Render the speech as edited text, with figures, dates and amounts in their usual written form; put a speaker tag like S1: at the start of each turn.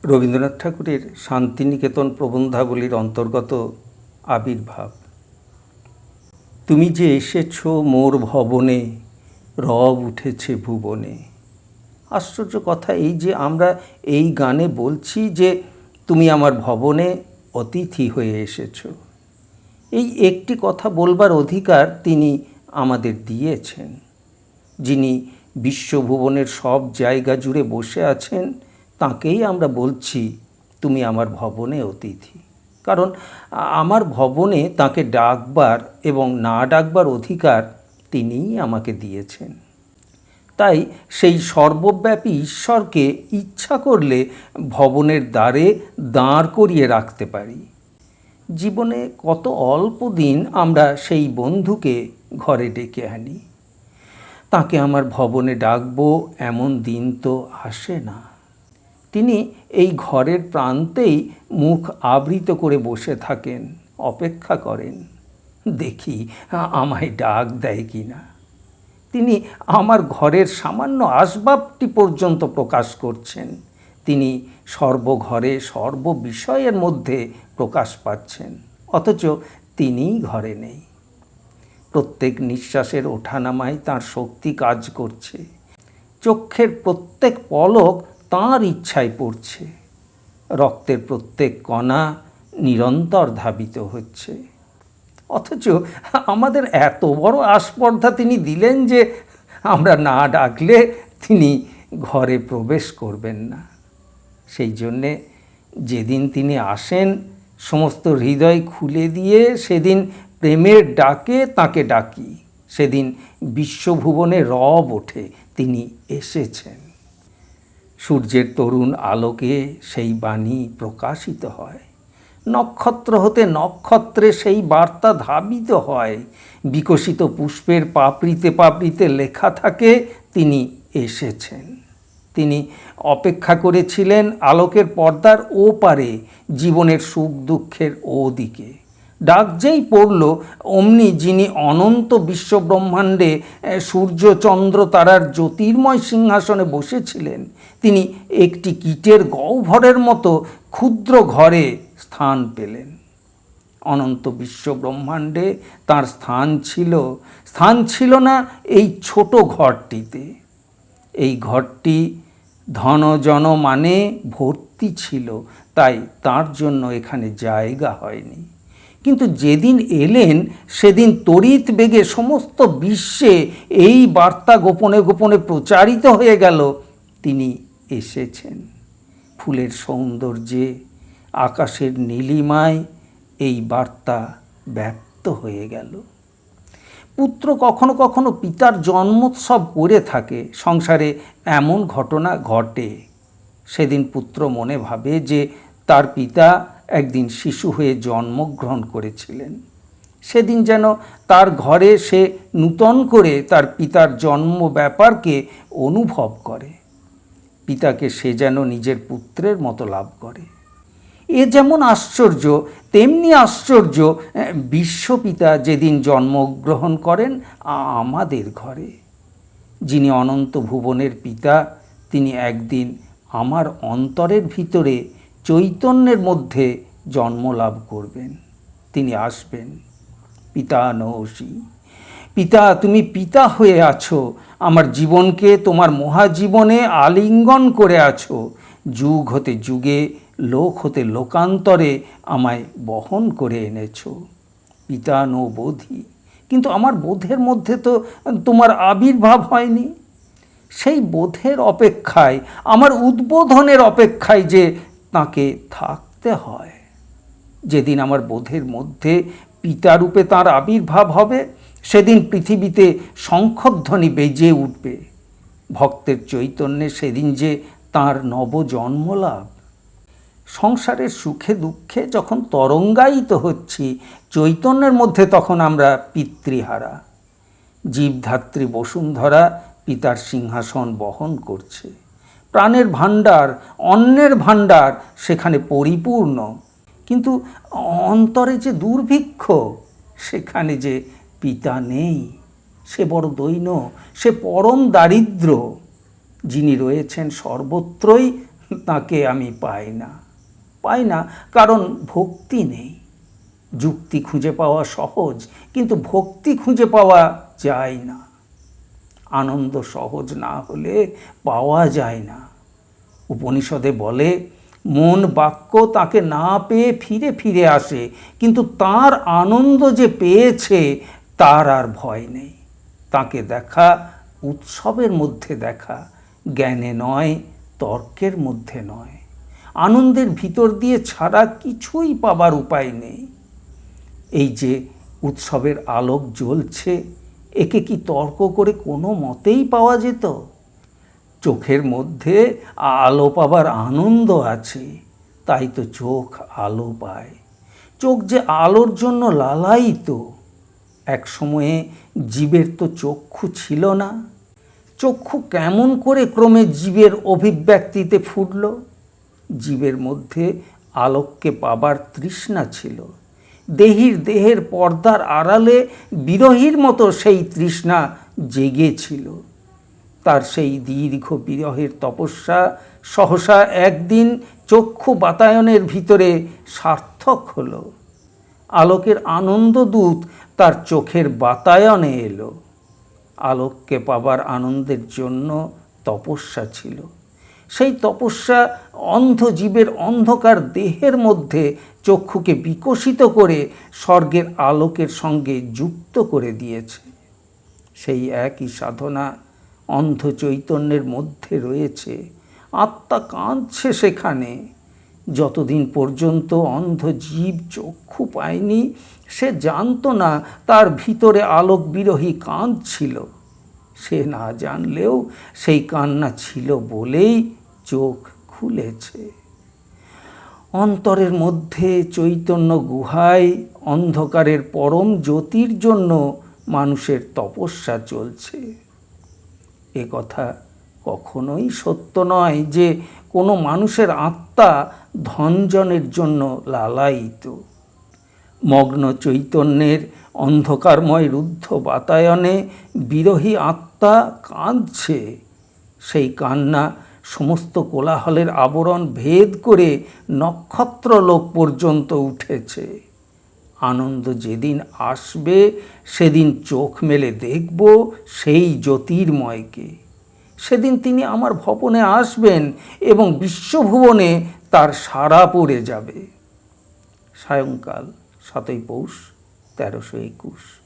S1: রবীন্দ্রনাথ ঠাকুরের শান্তিনিকেতন প্রবন্ধাবলীর অন্তর্গত আবির্ভাব। তুমি যে এসেছ মোর ভবনে, রব উঠেছে ভুবনে। আশ্চর্য কথা এই যে আমরা এই গানে বলছি যে তুমি আমার ভবনে অতিথি হয়ে এসেছ। এই একটি কথা বলবার অধিকার তিনি আমাদের দিয়েছেন। যিনি বিশ্বভুবনের সব জায়গা জুড়ে বসে আছেন তাকেই আমরা বলছি তুমি আমার ভবনে অতিথি। কারণ আমার ভবনে তাকে ডাকবার এবং না ডাকবার অধিকার তিনিই আমাকে দিয়েছেন। তাই সেই সর্বব্যাপী ঈশ্বরকে ইচ্ছা করলে ভবনের দ্বারে দাঁড় করিয়ে রাখতে পারি। জীবনে কত অল্প দিন আমরা সেই বন্ধুকে ঘরে ডেকে আনি। তাকে আমার ভবনে ডাকবো এমন দিন তো আসে না। তিনি এই ঘরের প্রান্তেই মুখ আবৃত করে বসে থাকেন, অপেক্ষা করেন দেখি আমায় ডাক দেয় কি না। তিনি আমার ঘরের সামান্য আসবাবটি পর্যন্ত প্রকাশ করছেন। তিনি সর্বঘরে সর্ববিষয়ের মধ্যে প্রকাশ পাচ্ছেন, অথচ তিনিই ঘরে নেই। প্রত্যেক নিঃশ্বাসের ওঠানামায় তাঁর শক্তি কাজ করছে। চক্ষের প্রত্যেক পলক তাঁর ইচ্ছায় পড়ছে। রক্তের প্রত্যেক কণা নিরন্তর ধাবিত হচ্ছে। অথচ আমাদের এত বড় আস্পর্ধা তিনি দিলেন যে আমরা না ডাকলে তিনি ঘরে প্রবেশ করবেন না। সেই জন্যে যেদিন তিনি আসেন সমস্ত হৃদয় খুলে দিয়ে সেদিন প্রেমের ডাকে তাকে ডাকি। সেদিন বিশ্বভুবনে রব ওঠে, তিনি এসেছেন। সূর্যের তরুণ আলোকে সেই বাণী প্রকাশিত হয়। নক্ষত্র হতে নক্ষত্রে সেই বার্তা ধাবিত হয়। বিকশিত পুষ্পের পাপড়িতে পাপড়িতে লেখা থাকে তিনি এসেছেন। তিনি অপেক্ষা করেছিলেন আলোকের পর্দার ওপারে, জীবনের সুখ দুঃখের ওদিকে। ডাক যেই পড়ল অমনি যিনি অনন্ত বিশ্বব্রহ্মাণ্ডে সূর্য চন্দ্র তারার জ্যোতির্ময় সিংহাসনে বসেছিলেন, তিনি একটি কীটের গহ্বরের মতো ক্ষুদ্র ঘরে স্থান পেলেন। অনন্ত বিশ্বব্রহ্মাণ্ডে তার স্থান ছিল না এই ছোট ঘরটিতে। এই ঘরটি ধন জন মানে ভর্তি ছিল, তাই তার জন্য এখানে জায়গা হয়নি। কিন্তু যেদিন এলেন সেদিন তড়িৎ বেগে সমস্ত বিশ্বে এই বার্তা গোপনে গোপনে প্রচারিত হয়ে গেল তিনি এসেছেন। ফুলের সৌন্দর্যে, আকাশের নীলিমায় এই বার্তা ব্যক্ত হয়ে গেল। পুত্র কখনো কখনো পিতার জন্মোৎসব করে থাকে। সংসারে এমন ঘটনা ঘটে। সেদিন পুত্র মনে ভাবে যে তার পিতা একদিন শিশু হয়ে জন্মগ্রহণ করেছিলেন। সেদিন যেন তার ঘরে সে নূতন করে তার পিতার জন্ম ব্যাপারকে অনুভব করে। পিতাকে সে যেন নিজের পুত্রের মতো লাভ করে। এ যেমন আশ্চর্য তেমনি আশ্চর্য বিশ্বপিতা যেদিন জন্মগ্রহণ করেন আমাদের ঘরে। যিনি অনন্ত ভুবনের পিতা তিনি একদিন আমার অন্তরের ভিতরে চৈতন্যের মধ্যে জন্ম লাভ করবেন। তিনি আসবেন। পিতা নৌসি, পিতা তুমি পিতা হয়ে আছো, আমার জীবনকে তোমার মহাজীবনে আলিঙ্গন করে আছো। যুগ হতে যুগে, লোক হতে লোকান্তরে আমায় বহন করে এনেছো। পিতা নো বোধি, কিন্তু আমার বোধের মধ্যে তো তোমার আবির্ভাব হয়নি। সেই বোধের অপেক্ষায়, আমার উদ্বোধনের অপেক্ষায় যে তাকে থাকতে হয়। যেদিন আমার বোধের মধ্যে পিতারূপে তাঁর আবির্ভাব হবে সেদিন পৃথিবীতে শঙ্খধ্বনি বেজে উঠবে। ভক্তের চৈতন্যে সেদিন যে তাঁর নবজন্ম লাভ। সংসারের সুখে দুঃখে যখন তরঙ্গায়িত হচ্ছি চৈতন্যের মধ্যে, তখন আমরা পিতৃহারা। জীবধাত্রী বসুন্ধরা পিতার সিংহাসন বহন করছে। প্রাণের ভাণ্ডার, অন্নের ভাণ্ডার সেখানে পরিপূর্ণ, কিন্তু অন্তরে যে দুর্ভিক্ষ, সেখানে যে পিতা নেই। সে বড় দৈন্য, সে পরম দারিদ্র। যিনি রয়েছেন সর্বত্রই তাকে আমি পাই না কারণ ভক্তি নেই। যুক্তি খুঁজে পাওয়া সহজ, কিন্তু ভক্তি খুঁজে পাওয়া যায় না। আনন্দ সহজ না হলে পাওয়া যায় না। উপনিষদে বলে, মন বাক্য তাকে না পেয়ে ফিরে ফিরে আসে, কিন্তু তার আনন্দ যে পেয়েছে তার আর ভয় নেই। তাকে দেখা উৎসবের মধ্যে দেখা, জ্ঞানে নয়, তর্কের মধ্যে নয়। আনন্দের ভিতর দিয়ে ছাড়া কিছুই পাবার উপায় নেই। এই যে উৎসবের আলোক জ্বলছে, একে কি তর্ক করে কোনো মতেই পাওয়া যেত? চোখের মধ্যে আলো পাবার আনন্দ আছে, তাই তো চোখ আলো পায়। চোখ যে আলোর জন্য লালায়িত। এক সময়ে জীবের তো চক্ষু ছিল না। চক্ষু কেমন করে ক্রমে জীবের অভিব্যক্তিতে ফুটল? জীবের মধ্যে আলোককে পাবার তৃষ্ণা ছিল। দেহের পর্দার আড়ালে বিরহীর মতো সেই তৃষ্ণা জেগেছিল। তার সেই দীর্ঘ বিরহের তপস্যা সহসা একদিন চক্ষু বাতায়নের ভিতরে সার্থক হলো। আলোকের আনন্দদূত তার চোখের বাতায়নে এলো। আলোককে পাবার আনন্দের জন্য তপস্যা ছিল। সেই তপস্যা অন্ধ জীবের অন্ধকার দেহের মধ্যে চক্ষুকে বিকশিত করে স্বর্গের আলোকের সঙ্গে যুক্ত করে দিয়েছে। সেই একই সাধনা অন্ধ চৈতন্যের মধ্যে রয়েছে। আত্মা কাঁদছে সেখানে। যতদিন পর্যন্ত অন্ধ জীব চক্ষু পায়নি, সে জানতো না তার ভিতরে আলোক বিরহী কাঁদছিল। সে না জানলেও সেই কান্না ছিল বলেই চোখ খুলেছে। অন্তরের মধ্যে চৈতন্য গুহায় অন্ধকারের পরম জ্যোতির জন্য মানুষের তপস্যা চলছে। এ কথা কখনোই সত্য নয় যে কোনো মানুষের আত্মা ধনজনের জন্য লালায়িত। মগ্ন চৈতন্যের অন্ধকারময় রুদ্ধ বাতায়নে বিরহী আত্মা কাঁদছে। সেই কান্না সমস্ত কোলাহলের আবরণ ভেদ করে নক্ষত্রলোক পর্যন্ত উঠেছে। আনন্দ যেদিন আসবে সেদিন চোখ মেলে দেখব সেই জ্যোতির্ময়কে। সেদিন তিনি আমার ভবনে আসবেন এবং বিশ্বভুবনে তার সাড়া পড়ে যাবে। সায়ংকাল 7ই পৌষ 1321।